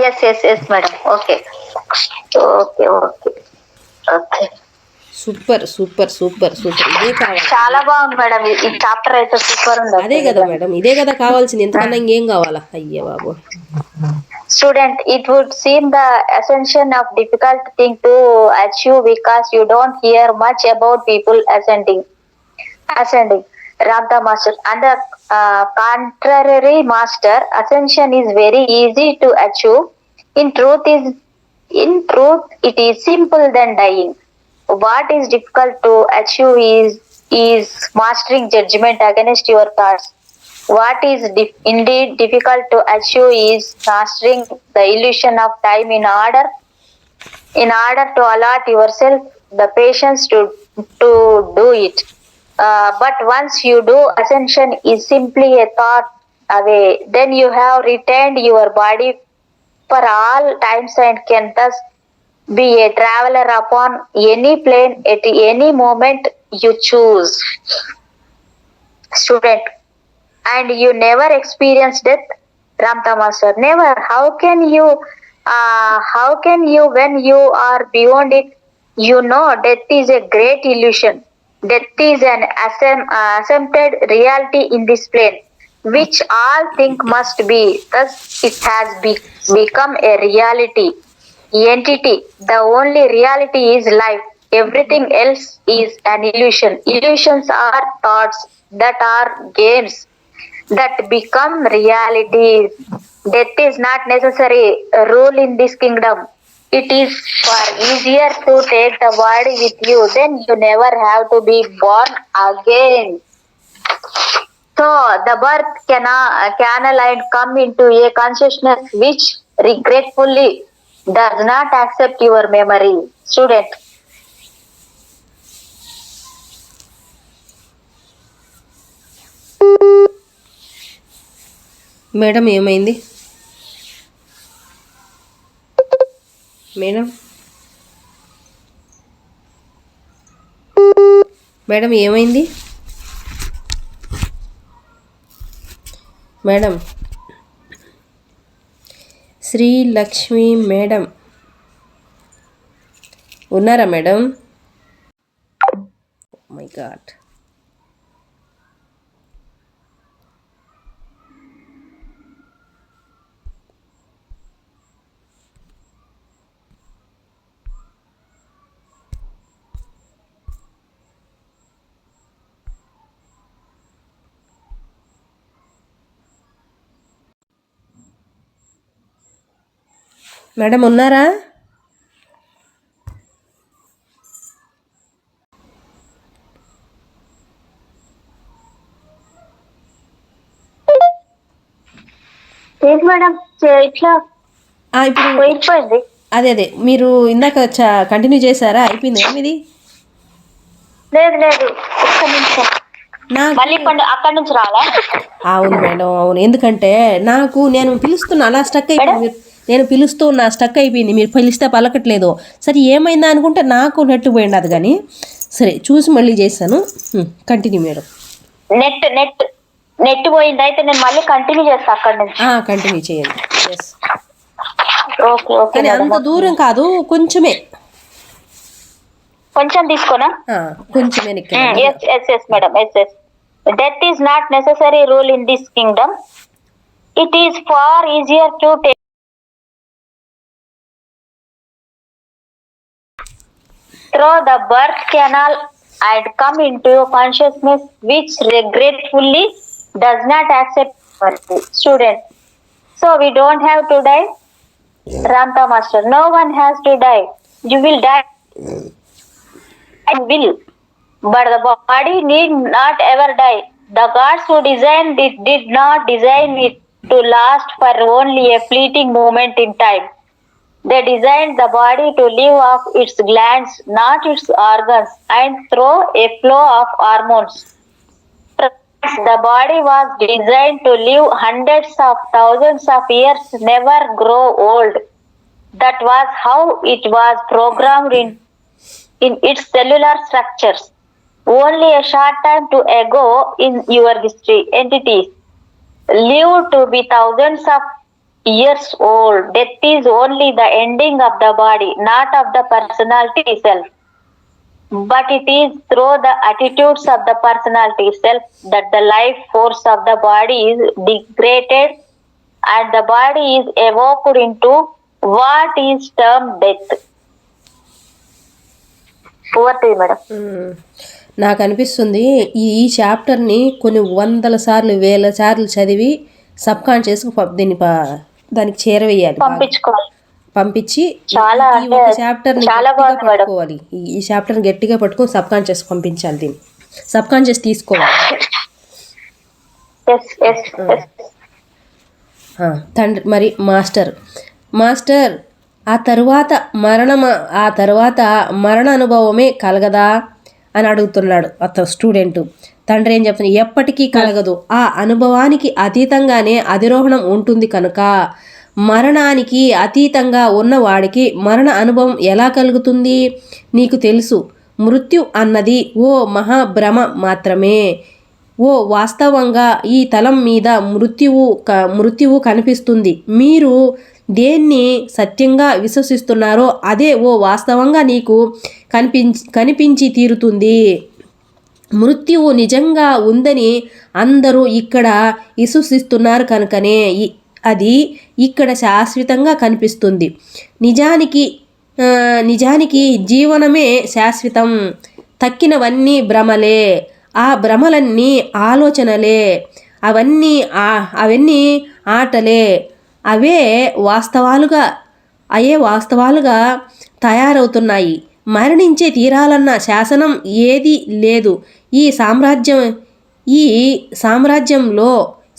yes yes yes madam. Okay okay okay okay. Super super super super. ఇదే కావాలి. చాలా బాగుంది మేడం. ఈ చాప్టర్ అయితే సూపర్ ఉంది. అదే కదా మేడం, ఇదే కదా కావాల్సింది. ఎంతకన్నా ఇంకేం కావాలా? అయ్యే బాబు. Student, it would seem the ascension of difficult thing to achieve because you don't hear much about people ascending. Ramta Master. And the contrary, Master, ascension is very easy to achieve. In truth, it is simple than dying. What is difficult to achieve is mastering judgment against your thoughts. What is indeed difficult to achieve is mastering the illusion of time in order to allot yourself the patience to do it. But once you do, ascension is simply a thought away. Then you have retained your body for all times and can thus be a traveler upon any plane at any moment you choose. Student, and you never experience death, Ramta Master. Never. How can you when you are beyond it? You know death is a great illusion. Death is an accepted reality in this plane, which all think must be. Thus it has become a reality. Entity. The only reality is life. Everything else is an illusion. Illusions are thoughts that are games that become realities. Death is not necessary rule in this kingdom. It is far easier to take the body with you. Then you never have to be born again. So the birth canal and come into a consciousness which regretfully does not accept your memory. Student. Madam ఏమైంది madam? Madam ఏమైంది madam? Srilakshmi madam ఉన్నారా madam? My God. Madam ఉన్నారా? ఏంటి madam ఇట్లా ఇప్పుడు పోయిపోయింది? అదే మీరు ఇందాక కంటిన్యూ చేశారా? అయిపోయింది ఇది? లేదు లేదు, ఒక్క నిమిషం. మళ్ళీ అక్కడి నుంచి రావాలా? అవును మేడం, అవును. ఎందుకంటే నేను పిలుస్తున్నా అలా స్టక్ అయిపోయింది. నేను పిలుస్తున్నా స్టక్ అయిపోయింది. మీరు పిలిస్తే పలకట్లేదు. సరే ఏమైందా అనుకుంటే నాకు నెట్ పోయింది అది. కానీ సరే చూసి మళ్ళీ చేశాను. Continue madam. నెట్ నెట్ పోయింది, అయితే నేను మళ్ళీ కంటిన్యూ చేస్తా అక్కడ నుంచి. కంటిన్యూ చేయండి. ఎస్, ఓకే ఓకే కానీ అంత దూరం కాదు, కొంచెమే కొంచెం తీసుకోనా? కొంచెమే. Yes yes yes madam, yes yes. Death is not necessary rule in this kingdom. It is far easier to take through the birth canal and come into a consciousness which regretfully does not accept mercy. Student, so we don't have to die. Ramta Master, no one has to die. You will die and will, but the body need not ever die. The gods who designed it did not design it to last for only a fleeting moment in time. They designed the body to live off its glands, not its organs, and through a flow of hormones. The body was designed to live hundreds of thousands of years, never grow old. That was how it was programmed in its cellular structures. Only a short time ago in your history, entities lived to be thousands of years old. Death is only the ending of the body, not of the personality itself. But it is through the attitudes of the personality itself that the life force of the body is degraded and the body is evoked into what is termed death. Over to you, madam. నాకు అనిపిస్తుంది ఈ చాప్టర్ని కొన్ని వందల సార్లు, వేల సార్లు చదివి sub conscious దానికి చేరవేయాలి, పంపించి ఈ ఒక చాప్టర్ని పట్టుకోవాలి. ఈ చాప్టర్ని గట్టిగా పట్టుకొని సబ్ కాన్షియస్ పంపించాలి, దీన్ని సబ్ కాన్షియస్ తీసుకోవాలి. తండ్రి మరి మాస్టర్ ఆ తరువాత మరణ అనుభవమే కలగదా అని అడుగుతున్నాడు అతను స్టూడెంట్. తండ్రి ఏం చెప్తున్నాడు, ఎప్పటికీ కలగదు. ఆ అనుభవానికి అతీతంగానే అధిరోహణం ఉంటుంది కనుక మరణానికి అతీతంగా ఉన్నవాడికి మరణ అనుభవం ఎలా కలుగుతుంది? నీకు తెలుసు, మృత్యు అన్నది ఓ మహాభ్రమ మాత్రమే. వాస్తవంగా ఈ తలం మీద మృత్యువు కనిపిస్తుంది. మీరు దేన్ని సత్యంగా విశ్వసిస్తున్నారో అదే వాస్తవంగా నీకు కనిపించి తీరుతుంది. మృత్యువు నిజంగా ఉందని అందరూ ఇక్కడ విశ్వసిస్తున్నారు కనుకనే అది ఇక్కడ శాశ్వతంగా కనిపిస్తుంది. నిజానికి జీవనమే శాశ్వతం. తక్కినవన్నీ భ్రమలే. ఆ భ్రమలన్నీ ఆలోచనలే. అవన్నీ ఆటలే. అవే వాస్తవాలుగా తయారవుతున్నాయి. మరణించే తీరాలన్న శాసనం ఏదీ లేదు. ఈ సామ్రాజ్యంలో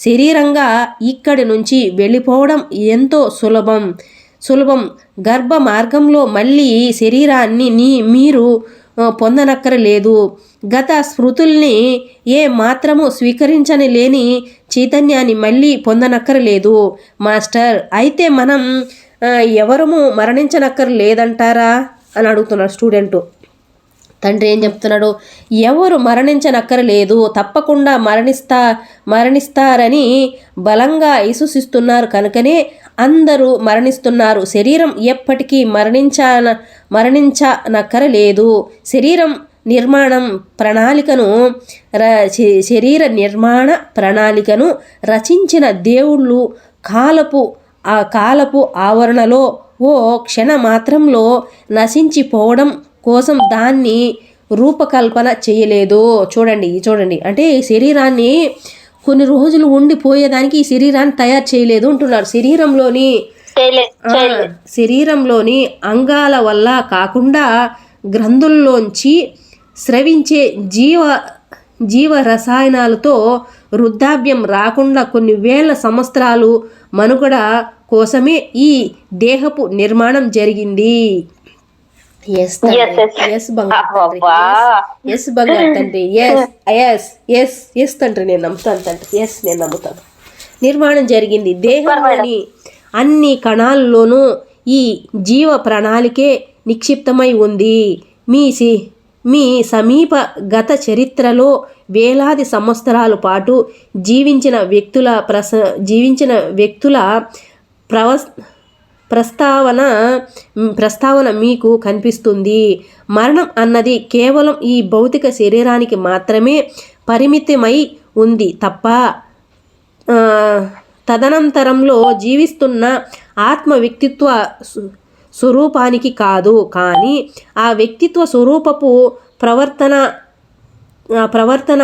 శరీరంగా ఇక్కడి నుంచి వెళ్ళిపోవడం ఎంతో సులభం. గర్భ మార్గంలో మళ్ళీ శరీరాన్ని మీరు పొందనక్కరలేదు. గత స్మృతుల్ని ఏ మాత్రము స్వీకరించని లేని చైతన్యాన్ని మళ్ళీ పొందనక్కరలేదు మాస్టర్. అయితే మనం ఎవరము మరణించనక్కర్లేదంటారా అని అడుగుతున్నాడు స్టూడెంటు. తండ్రి ఏం చెప్తున్నాడు, ఎవరు మరణించనక్కరలేదు, తప్పకుండా మరణిస్తారని బలంగా విశ్వసిస్తున్నారు కనుకనే అందరూ మరణిస్తున్నారు. శరీరం ఎప్పటికీ మరణించనక్కరలేదు. శరీర నిర్మాణ ప్రణాళికను రచించిన దేవుళ్ళు కాలపు ఆవరణలో క్షణ మాత్రంలో నశించిపోవడం కోసం దాన్ని రూపకల్పన చేయలేదు. చూడండి అంటే ఈ శరీరాన్ని కొన్ని రోజులు ఉండిపోయేదానికి ఈ శరీరాన్ని తయారు చేయలేదు అంటున్నారు. శరీరంలోని అంగాల వల్ల కాకుండా గ్రంథుల్లోంచి స్రవించే జీవ రసాయనాలతో వృద్ధాప్యం రాకుండా కొన్ని వేల సంవత్సరాలు మనుగడ కోసమే ఈ దేహపు నిర్మాణం జరిగింది. ఎస్ బంగారు తండ్రి, ఎస్ తండ్రి, నేను నమ్ముతాను తండ్రి, నేను నమ్ముతాను. నిర్మాణం జరిగింది. దేహంలోని అన్ని కణాల్లోనూ ఈ జీవ ప్రణాళికే నిక్షిప్తమై ఉంది. మీ సమీప గత చరిత్రలో వేలాది సంవత్సరాల పాటు జీవించిన వ్యక్తుల ప్రస్తావన మీకు కనిపిస్తుంది. మరణం అన్నది కేవలం ఈ భౌతిక శరీరానికి మాత్రమే పరిమితమై ఉంది తప్ప తదనంతరంలో జీవిస్తున్న ఆత్మ వ్యక్తిత్వ స్వరూపానికి కాదు. కానీ ఆ వ్యక్తిత్వ స్వరూపపు ప్రవర్తన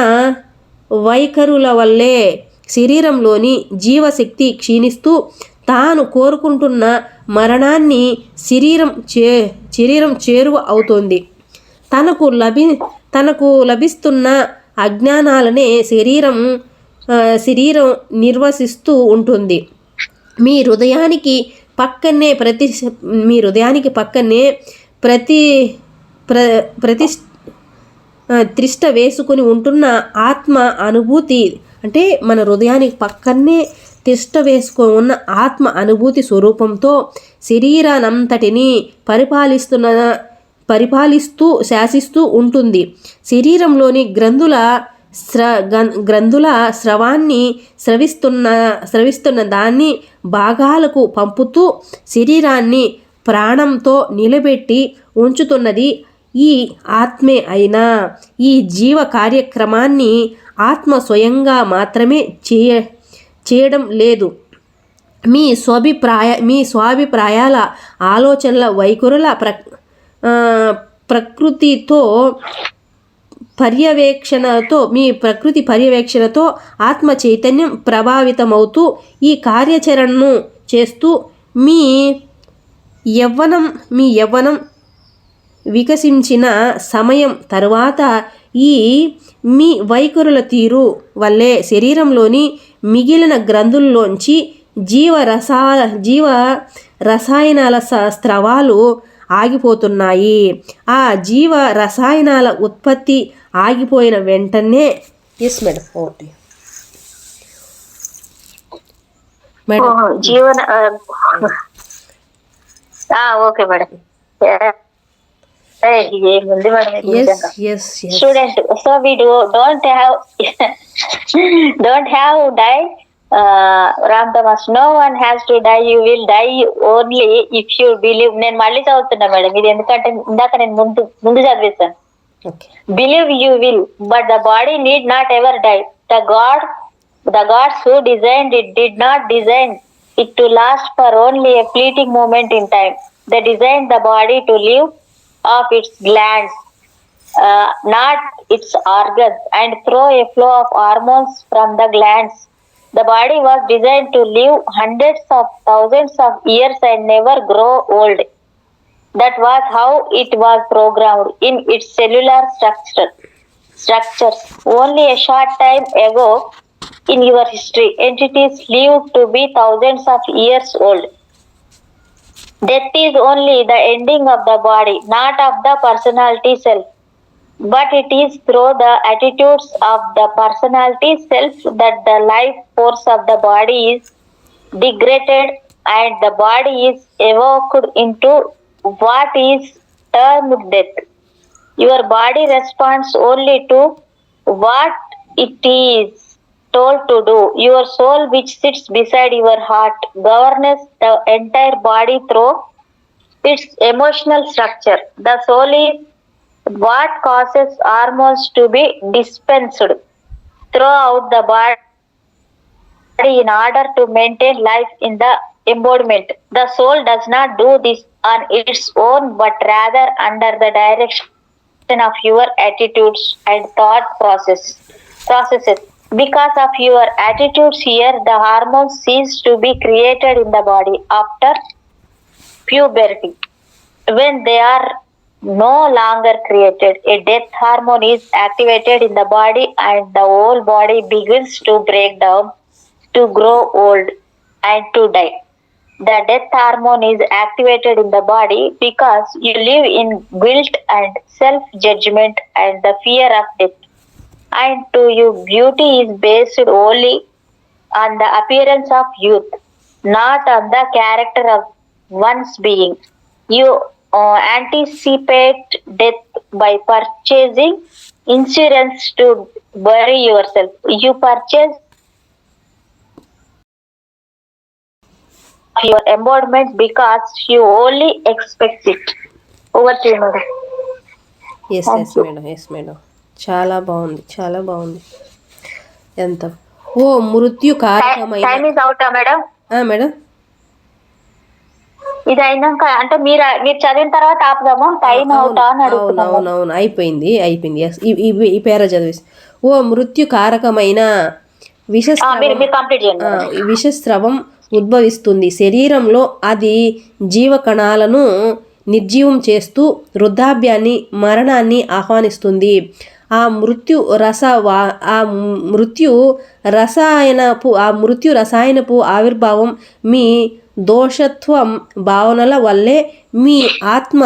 వైఖరుల వల్లే శరీరంలోని జీవశక్తి క్షీణిస్తూ తాను కోరుకుంటున్న మరణాన్ని శరీరం చేరువ అవుతోంది. తనకు లభిస్తున్న అజ్ఞానాలనే శరీరం నిర్వసిస్తూ ఉంటుంది. మీ హృదయానికి పక్కనే త్రిష్ట వేసుకుని ఉంటున్న ఆత్మ అనుభూతి, అంటే మన హృదయానికి పక్కనే తిష్ట వేసుకొని ఉన్న ఆత్మ అనుభూతి స్వరూపంతో శరీరానంతటిని పరిపాలిస్తూ శాసిస్తూ ఉంటుంది. శరీరంలోని గ్రంథుల స్రవాన్ని స్రవిస్తున్న దాన్ని భాగాలకు పంపుతూ శరీరాన్ని ప్రాణంతో నిలబెట్టి ఉంచుతున్నది ఈ ఆత్మే అయినా ఈ జీవ కార్యక్రమాన్ని ఆత్మ స్వయంగా మాత్రమే చేయడం లేదు. మీ స్వాభిప్రాయాల ఆలోచనల వైఖరుల మీ ప్రకృతి పర్యవేక్షణతో ఆత్మ చైతన్యం ప్రభావితమవుతూ ఈ కార్యాచరణను చేస్తూ మీ యవ్వనం వికసించిన సమయం తర్వాత మీ వైఖరుల తీరు వల్లే శరీరంలోని మిగిలిన గ్రంథుల్లోంచి జీవ రసాయనాల స్రవాలు ఆగిపోతున్నాయి. ఆ జీవ రసాయనాల ఉత్పత్తి ఆగిపోయిన వెంటనే జీవన ఓకే మేడం. ఏముంది madam student. So we don't have die. Ram no one has to die. You will die only if you believe. నేను మళ్ళీ చదువుతున్నా మేడం ఇది, ఎందుకంటే ఇందాక నేను ముందు చదివేశాను. Believe you will, but the body need not ever die. The gods who designed it did not design it to last for only a fleeting moment in time. They designed the body to live off its glands, not its organs, and through a flow of hormones from the glands. The body was designed to live hundreds of thousands of years and never grow old. That was how it was programmed in its cellular structures. Only a short time ago in your history, entities lived to be thousands of years old. Death is only the ending of the body, not of the personality self. But it is through the attitudes of the personality self that the life force of the body is degraded and the body is evoked into what is termed death. Your body responds only to what it is told to do. Your soul, which sits beside your heart, governs the entire body through its emotional structure. The soul is what causes hormones to be dispensed throughout the body in order to maintain life in the embodiment. The soul does not do this on its own, but rather under the direction of your attitudes and thought processes. Because of your attitudes here, the hormones cease to be created in the body after puberty. When they are no longer created, a death hormone is activated in the body and the whole body begins to break down, to grow old and to die. The death hormone is activated in the body because you live in guilt and self-judgment and the fear of death. And to you, beauty is based only on the appearance of youth, not on the character of one's being. anticipate death by purchasing insurance to bury yourself. You purchase your embodiment because you only expect it. Over to you, madam. Yes Thank yes you. Madam, yes madam. చాలా బాగుంది, చాలా బాగుంది. ఎంత ఓ మృత్యు కారకమైన time is అవుటా madam? Madam, ఇది అయినాక అంటే మీరు చదివిన తర్వాత ఆపుదాము. టైం అవుతా అని అడుగుతున్నాము. అవునవునవును, అయిపోయింది అయిపోయింది. ఎస్, ఈ పేర చదివేసి ఓ మృత్యు కారకమైన మీరు కంప్లీట్ చేయండి మేడం. విషస్రవం ఉద్భవిస్తుంది శరీరంలో. అది జీవకణాలను నిర్జీవం చేస్తూ వృద్ధాప్యాన్ని, మరణాన్ని ఆహ్వానిస్తుంది. ఆ మృత్యు రసాయనపు ఆవిర్భావం మీ దోషత్వం భావనల వల్లే, మీ ఆత్మ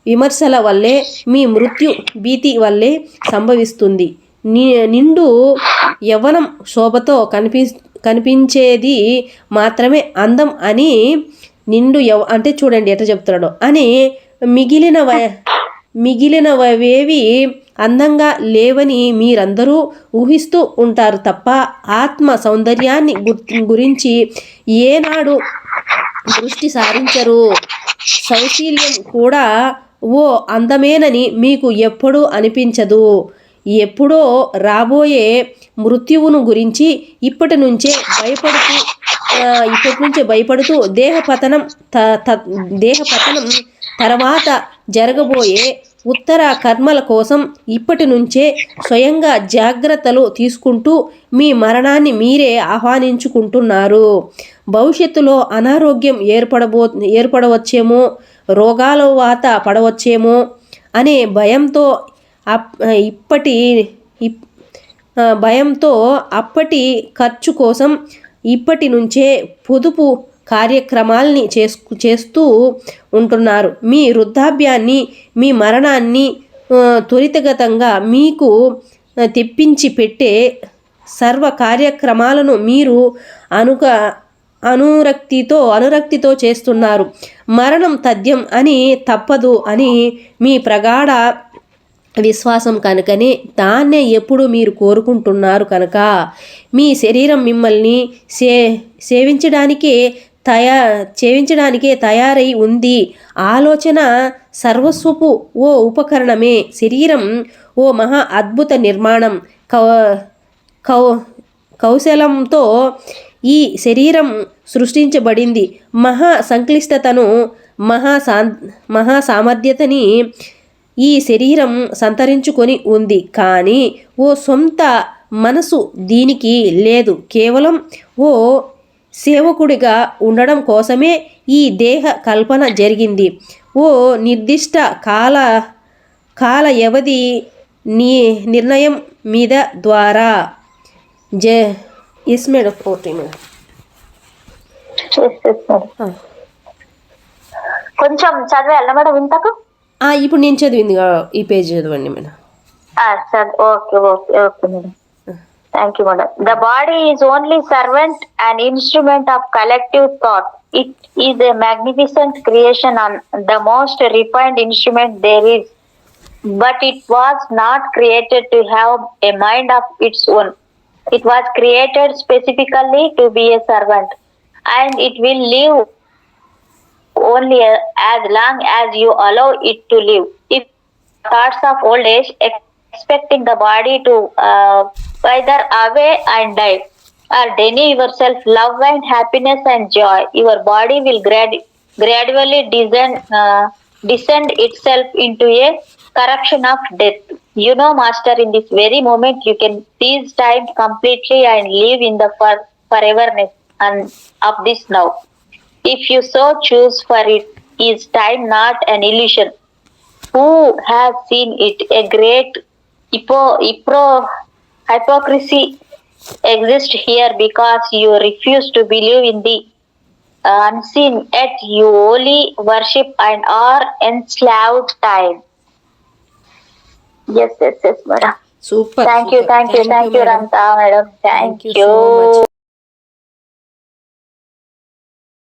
విమర్శల వల్లే, మీ మృత్యు భీతి వల్లే సంభవిస్తుంది. నిండు యవ్వనం శోభతో కనిపించేది మాత్రమే అందం అని, అంటే చూడండి ఎట్లా చెప్తున్నాడు అని, మిగిలినవేవి అందంగా లేవని మీరందరూ ఊహిస్తూ ఉంటారు తప్ప ఆత్మ సౌందర్యాన్ని గురించి ఏనాడు దృష్టి సారించరు. సౌశీల్యం కూడా ఓ అందమేనని మీకు ఎప్పుడూ అనిపించదు. ఎప్పుడో రాబోయే మృత్యువును గురించి ఇప్పటి నుంచే భయపడుతూ దేహపతనం తర్వాత జరగబోయే ఉత్తర కర్మల కోసం ఇప్పటి నుంచే స్వయంగా జాగ్రత్తలు తీసుకుంటూ మీ మరణాన్ని మీరే ఆహ్వానించుకుంటున్నారు. భవిష్యత్తులో అనారోగ్యం ఏర్పడవచ్చేమో, రోగాల వాత పడవచ్చేమో అనే భయంతో అప్పటి ఖర్చు కోసం ఇప్పటి నుంచే పొదుపు కార్యక్రమాల్ని చేస్తూ ఉంటున్నారు. మీ వృద్ధాప్యాన్ని, మీ మరణాన్ని త్వరితగతంగా మీకు తెప్పించి పెట్టే సర్వ కార్యక్రమాలను మీరు అనురక్తితో చేస్తున్నారు. మరణం తథ్యం అని, తప్పదు అని మీ ప్రగాఢ విశ్వాసం కనుకనే దాన్నే ఎప్పుడు మీరు కోరుకుంటున్నారు కనుక మీ శరీరం మిమ్మల్ని సేవించడానికే తయారై ఉంది. ఆలోచన సర్వస్వపు ఓ ఉపకరణమే. శరీరం ఓ మహా అద్భుత నిర్మాణం. కౌశలంతో ఈ శరీరం సృష్టించబడింది. మహా సంక్లిష్టతను, మహా సామర్థ్యతని ఈ శరీరం సంతరించుకొని ఉంది. కానీ ఓ సొంత మనసు దీనికి లేదు. కేవలం ఓ సేవకుడిగా ఉండడం కోసమే ఈ దేహ కల్పన జరిగింది. ఓ నిర్దిష్ట కాల వ్యవధి నిర్ణయం మీద ద్వారా. Yes madam, okay madam. కొంచెం చదివేయాలి మేడం ఇంతకు. ఇప్పుడు నేను చదివింది ఈ పేజ్ చదవండి madam. Okay madam. Thank you, madam. The body is only servant and instrument of collective thought. It is a magnificent creation and the most refined instrument there is. But it was not created to have a mind of its own. It was created specifically to be a servant, and it will live only as long as you allow it to live. If thoughts of old age expecting the body to wither away and die, or deny yourself love and happiness and joy, your body will gradually descend itself into a corruption of death. You know, master, in this very moment you can seize time completely and live in the foreverness and of this now. If you so choose, for it is time not an illusion. Who has seen it? A great hypocrisy exists here because you refuse to believe in the unseen, yet you only worship and are enslaved time. Yes, madam. Super. Thank you, Ramta, madam. Thank you. So much.